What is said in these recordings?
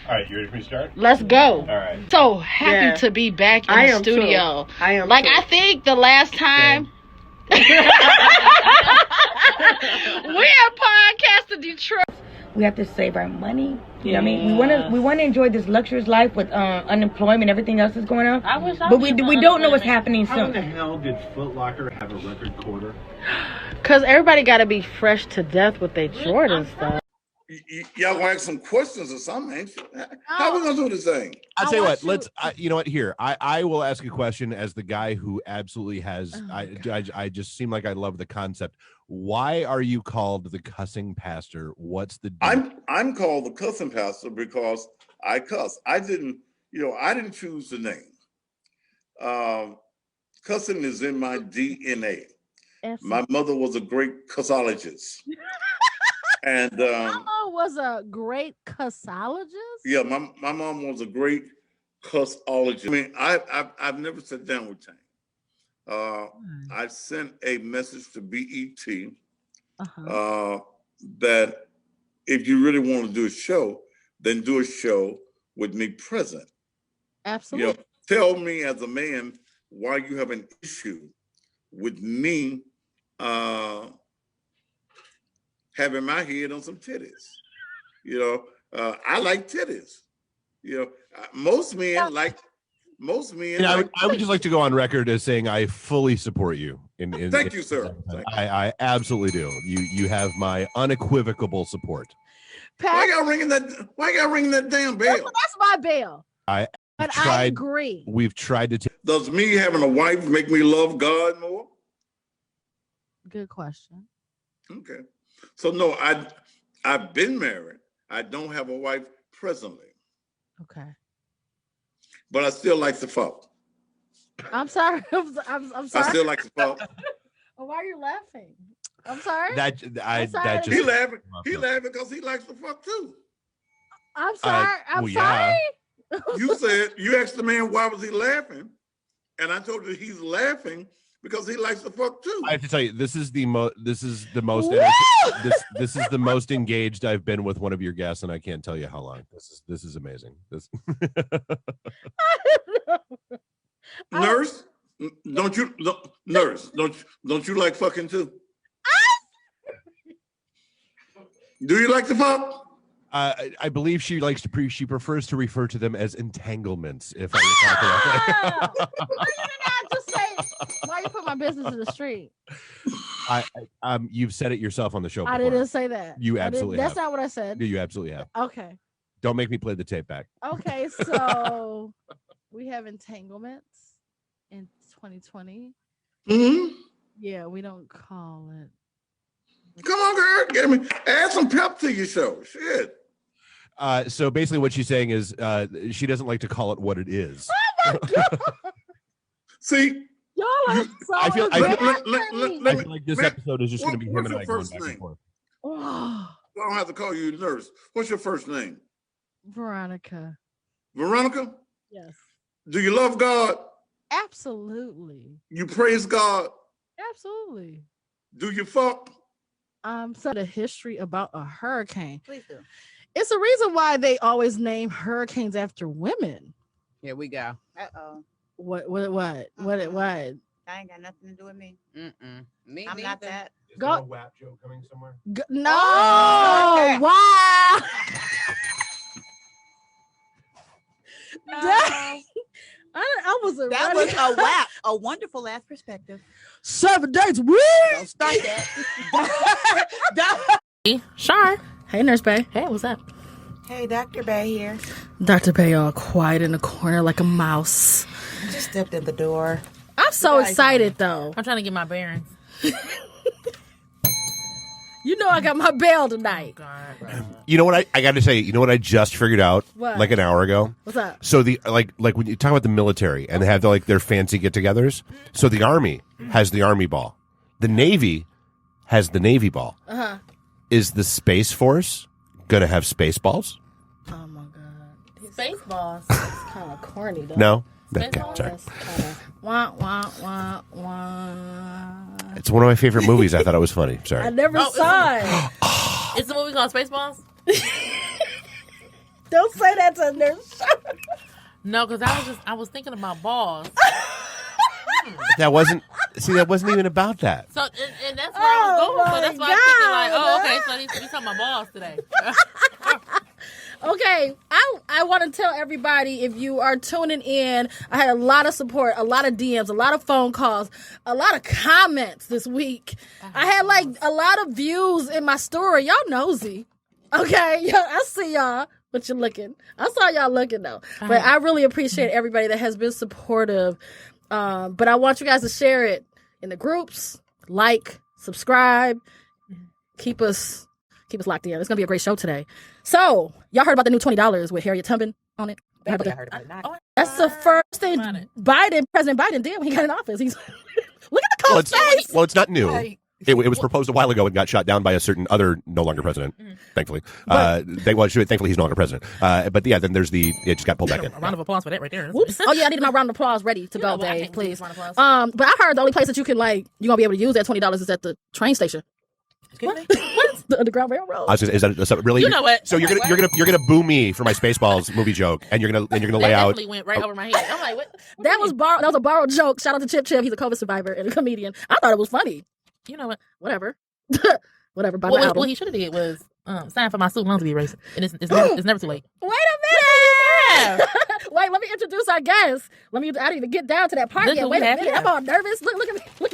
All right, you ready for me to start? Let's go. All right. So happy to be back in the studio. Too. I am like too. I think the last time we had podcasted Detroit. We have to save our money. You know what I mean? We want to enjoy this luxurious life with unemployment, everything else is going on. But we don't know what's happening How soon. the hell did Foot Locker have a record quarter? Cause everybody got to be fresh to death with their Jordan stuff. Y'all gonna ask some questions or something, ain't you? How we gonna do this thing? I'll tell you what. You know what? Here, I will ask a question as the guy who absolutely has. I just seem like I love the concept. Why are you called the cussing pastor? What's the deal? I'm called the cussing pastor because I cuss. I didn't choose the name. Cussing is in my DNA. My mother was a great cussologist. And Mama was a great cussologist? Yeah, my mom was a great cussologist. I mean, I've never sat down with Tank. I sent a message to BET that if you really want to do a show, then do a show with me present. Absolutely. You know, tell me as a man why you have an issue with me having my head on some titties. You know, I like titties. You know, most men like. I would just like to go on record as saying I fully support you. Thank you, sir. I absolutely do. You have my unequivocal support. Why y'all ringing that damn bell? That's my bell. I agree. We've tried to. Does me having a wife make me love God more? Good question. Okay. So no, I've been married. I don't have a wife presently. Okay. But I still like to fuck. I'm sorry. I'm sorry. I still like to fuck. Why are you laughing? I'm sorry. He laughing. He laughing because he likes to fuck too. I'm sorry. I'm sorry. You asked the man why was he laughing, and I told you he's laughing because he likes to fuck too. I have to tell you, this is the most engaged I've been with one of your guests, and I can't tell you how long. This is amazing. Nurse, don't you like fucking too? Do you like to fuck? I believe she likes to. She prefers to refer to them as entanglements. If I recall correctly. Just say why you put my business in the street. You've said it yourself on the show before. I didn't say that. You absolutely. That's not what I said. You absolutely have. Okay. Don't make me play the tape back. Okay, so we have entanglements in 2020. Mm-hmm. Yeah, we don't call it. Come on, girl, get me. Add some pep to your show. Shit. So basically, what she's saying is she doesn't like to call it what it is. Oh my God. See, y'all are so. I feel like this episode is just going to be him and I going back and forth. I don't have to call you nurse. What's your first name? Veronica. Veronica? Yes. Do you love God? Absolutely. You praise God? Absolutely. Do you fuck? So the history about a hurricane. Please do. It's the reason why they always name hurricanes after women. Here we go. Uh-oh. What? I ain't got nothing to do with me. Me I'm not that. Is there a WAP joke coming somewhere? No. Oh, okay. Wow. No. I was that was a WAP, a wonderful last perspective. 7 days. Woo! Don't start that. Shar. Hey, Nurse Bay. Hey, what's up? Hey, Dr. Bay here. Dr. Bay all quiet in the corner like a mouse. I just stepped in the door. I'm so excited, though. I'm trying to get my bearings. You know I got my bail tonight. Oh, God. You know what I got to say? You know what I just figured out like an hour ago? What's up? So the like when you talk about the military and they have their fancy get-togethers. So the Army has the Army ball. The Navy has the Navy ball. Uh-huh. Is the Space Force going to have space balls? Oh, my God. Spaceballs. It's kind of corny, though. No? Spaceballs? Okay, sorry. That's kind of wah. It's one of my favorite movies. I thought it was funny. Sorry. I never saw it. It's a movie called Spaceballs? Don't say that to nurse. No, because I was thinking about balls. That wasn't even about that. So and that's where I was going. So that's why I'm thinking like, oh, okay, so he's talking about balls today. Okay, I want to tell everybody, if you are tuning in, I had a lot of support, a lot of DMs, a lot of phone calls, a lot of comments this week. I had like a lot of views in my story. Y'all nosy. Okay, I see y'all, but you're looking. I saw y'all looking though. But I really appreciate everybody that has been supportive. But I want you guys to share it in the groups, like, subscribe, keep us locked in. It's gonna be a great show today. So y'all heard about the new $20 with Harriet Tubman on it? I heard about it. That's the first thing President Biden did when he got in office. He's look at the cold face. Well, it's not new. It was proposed a while ago and got shot down by a certain other no longer president. Thankfully, thankfully he's no longer president. But yeah, then there's it just got pulled back in. A round of applause for that right there. Oops. Oh yeah, I need my round of applause ready to go, Dave, please. But I heard the only place that you can you're gonna be able to use that $20 is at the train station. What? The Underground Railroad. Is that really? You know what? So you're gonna boo me for my Spaceballs movie joke, and you're gonna lay out. That definitely went right over my head. I'm like, what? That was a borrowed joke. Shout out to Chip Chip. He's a COVID survivor and a comedian. I thought it was funny. You know what? Whatever. Whatever. What he should have did was sign for my student loan to be erased, and it's never too late. Wait a minute. Wait, let me introduce our guest. I didn't even get down to that part yet. Wait a minute. I'm all nervous. Look at me. Look.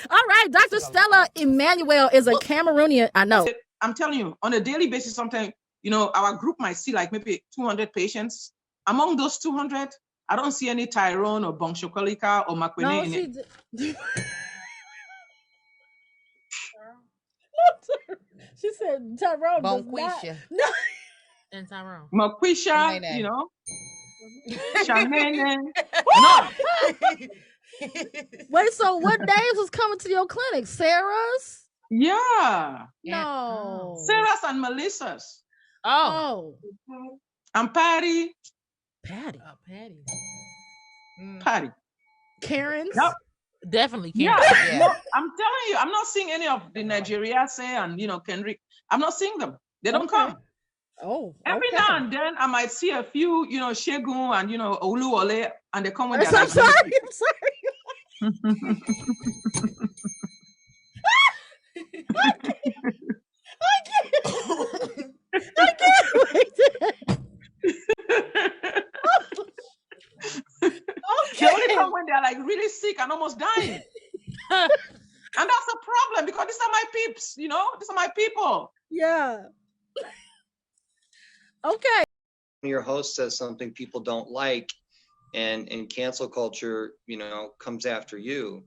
All right, Dr. Stella Emmanuel is a Cameroonian. I know. I'm telling you, on a daily basis, sometimes, our group might see like maybe 200 patients. Among those 200, I don't see any Tyrone or Bonshokolika or Makwene in it. She said Tyrone. Bonquisha. No. And Tyrone. Makwisha, Shamene. No. Wait, so what names was coming to your clinic? Sarah's? Yeah. No. Sarah's and Melissa's. Oh. And Patty. Patty. Oh, Patty. Patty. Karen's? Yep. Definitely Karen. Yeah. No, I'm telling you, I'm not seeing any of the Nigeria and Kendrick. I'm not seeing them. They don't come. Oh. Every now and then I might see a few, Shegun and Oluwole, and they come with I'm sorry. I can't wait. They only come when they're like really sick and almost dying. And that's a problem because these are my peeps, these are my people. Yeah. Okay. Your host says something people don't like, and cancel culture, comes after you.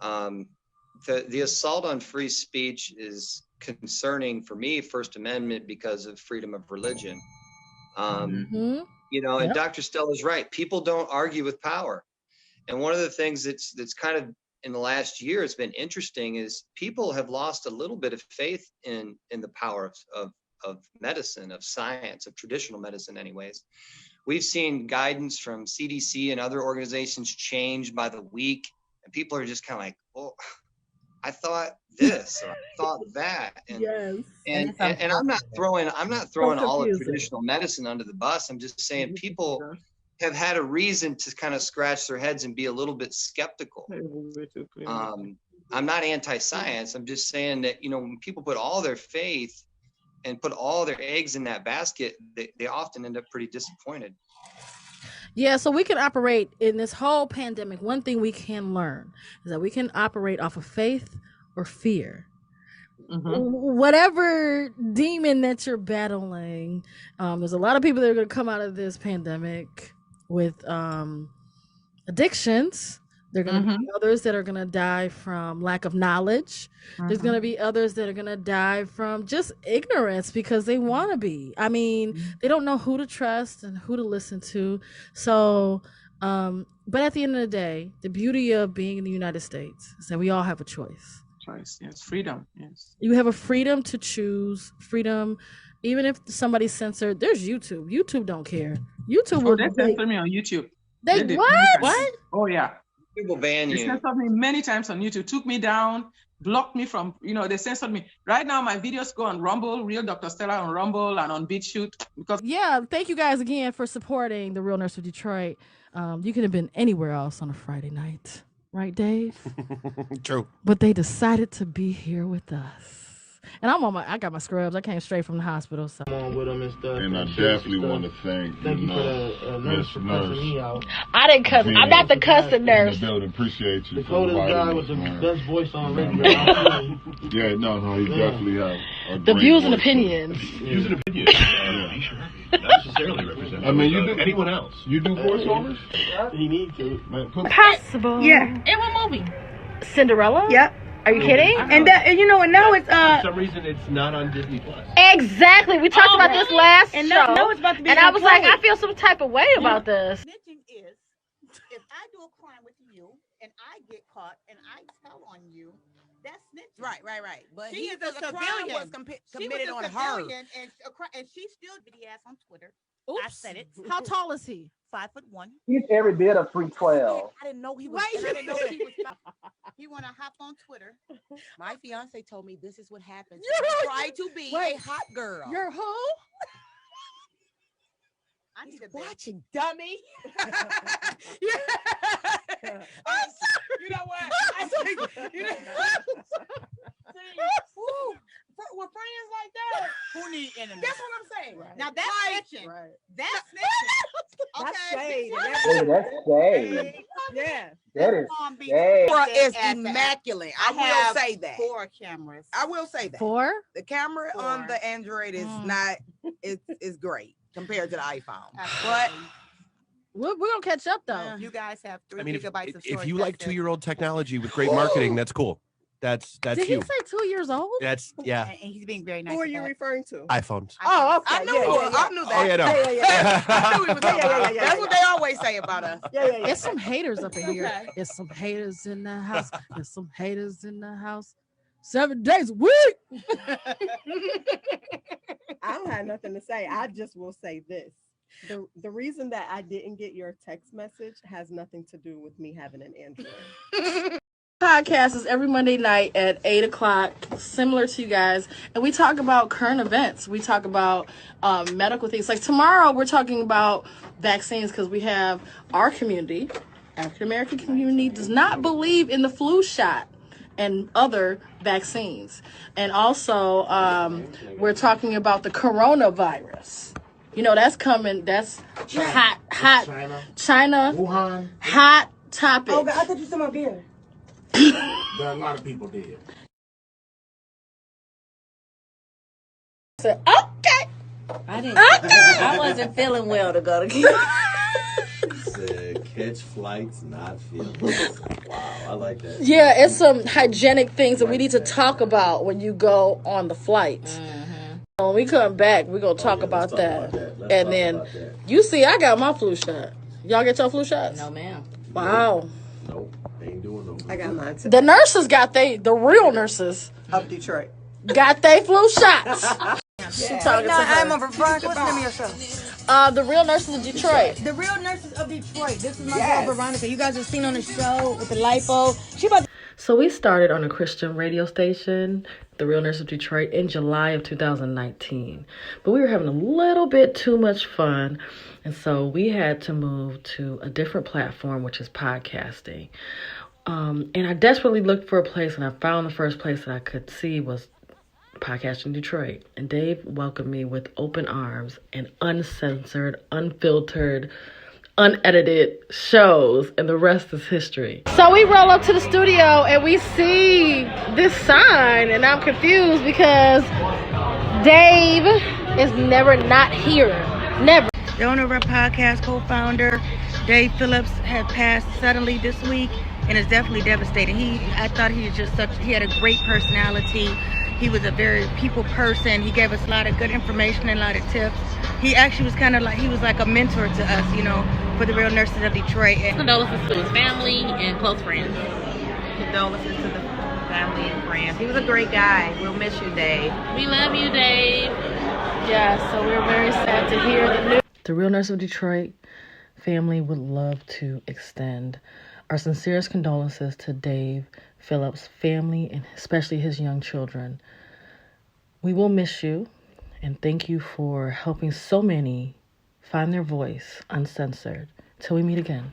The assault on free speech is concerning for me, First Amendment, because of freedom of religion. And Dr. Stella's right. People don't argue with power. And one of the things that's kind of in the last year, it's been interesting, is people have lost a little bit of faith in the power of medicine, of science, of traditional medicine anyways. We've seen guidance from CDC and other organizations change by the week, and people are just kind of like, oh, I thought this, or I thought that. And, yes. And I'm not throwing all of traditional medicine under the bus. I'm just saying people have had a reason to kind of scratch their heads and be a little bit skeptical. I'm not anti-science. I'm just saying that, when people put all their faith and put all their eggs in that basket, they often end up pretty disappointed. Yeah, so we can operate in this whole pandemic. One thing we can learn is that we can operate off of faith or fear. Whatever demon that you're battling, there's a lot of people that are going to come out of this pandemic with addictions. There are going to be others that are going to die from lack of knowledge. There's going to be others that are going to die from just ignorance because they want to be. I mean, they don't know who to trust and who to listen to. So, but at the end of the day, the beauty of being in the United States is that we all have a choice. Yes, freedom. Yes, you have a freedom to choose. Freedom, even if somebody's censored. There's YouTube. YouTube don't care. YouTube will. They censored me on YouTube. They what? Oh yeah. People ban you. They censored me many times on YouTube. Took me down. blocked me from, they censored me. Right now, my videos go on Rumble, Real Dr. Stella on Rumble and on BitChute. Because thank you guys again for supporting The Real Nurse of Detroit. You could have been anywhere else on a Friday night, right, Dave? True. But they decided to be here with us. And I got my scrubs. I came straight from the hospital. So. With them and stuff. And I definitely want to thank you for the nurse for cussing me out. I didn't cuss. I'm not the cussing nurse. In the building. Appreciate you. The coldest guy with the best voice on radio. Yeah, no, he definitely has. The views and opinions. Views and opinions. Not necessarily represent. I mean, you do anyone else. You do voiceovers? He needs to. Possible. Yeah. In what movie? Cinderella? Yep. Are you kidding? And now it's For some reason, it's not on Disney Plus. Exactly. We talked about this last and show. now it's about to be. And I was like, I feel some type of way about this. Snitching is if I do a crime with you and I get caught and I tell on you, that's snitching. Right. But She is a the crime civilian. was committed She was on a her. civilian, and she still did the ass on Twitter. Oops. I said it. How tall is he? 5'1". He's every bit of 312. I didn't know he was. I didn't know he was. He want to hop on Twitter. My fiance told me this is what happens. Try to be a hot girl. You're who? I need a watching, dummy. You know what? With friends like that, who need enemies? that's what I'm saying. Right. Now that's snitching. Right. That's snitching. That's Okay. shade. Hey, that's shade. Yeah. That is shade. Camera is At the- immaculate. I have will say that. 4 cameras. I will say that. 4? The camera on 4. the Android is not. It's great compared to the iPhone. But We're gonna catch up though. you guys have 3 I mean, gigabytes of if storage. you like That's it. 2-year-old technology with great marketing, that's cool. That's Did you. he say 2 years old? That's yeah. And he's being very nice. Who are with you that. referring to? iPhones. Oh, okay. I knew I knew that. Oh yeah, no. I knew he was talking about. That's what they always say about us. It's some haters up in here. It's some haters in the house. There's some haters in the house. 7 days a week. I don't have nothing to say. I just will say this. The reason that I didn't get your text message has nothing to do with me having an Android. Podcast is every Monday night at 8 o'clock, similar to you guys. And we talk about current events. We talk about medical things. Like tomorrow, we're talking about vaccines because we have our community, African-American community, does not believe in the flu shot and other vaccines. And also, we're talking about the coronavirus. You know, that's coming. That's hot. China. Wuhan. Hot topic. Oh, God, I thought you said my beer. A lot of people did. So, okay. I wasn't feeling well to go to Said catch flights, not feelings. Wow, I like that. Yeah, it's some hygienic things that we need to talk about when you go on the flights. When we come back, we're going to talk about that. And then, you see, I got my flu shot. Y'all get your flu shots? No, ma'am. Wow. Nope, ain't doing no. I got mine too. The nurses the real nurses Of Detroit. got they flu shots. She talking to her. I'm over Veronica. What's the name of your show? The Real Nurses of Detroit. The Real Nurses of Detroit. This is my girl Veronica. You guys have seen on the show with the lipo. She about. So we started on a Christian radio station, The Real Nurse of Detroit, in July of 2019. But we were having a little bit too much fun, and so we had to move to a different platform, which is podcasting. And I desperately looked for a place, and I found the first place that I could see was Podcasting Detroit. And Dave welcomed me with open arms and uncensored, unfiltered, unedited shows, and the rest is history. So we roll up to the studio and we see this sign, and I'm confused because Dave is never not here. Never. The owner of our podcast, co-founder, Dave Phillips, had passed suddenly this week, and it's definitely devastating. I thought he was he had a great personality. He was a very people person. He gave us a lot of good information and a lot of tips. He actually was he was like a mentor to us, you know, for the Real Nurses of Detroit. And condolences to his family and close friends. Condolences to the family and friends. He was a great guy. We'll miss you, Dave. We love you, Dave. Yeah, so we're very sad to hear the news. The Real Nurse of Detroit family would love to extend our sincerest condolences to Dave Phillips' family and especially his young children. We will miss you, and thank you for helping so many find their voice uncensored. Till we meet again.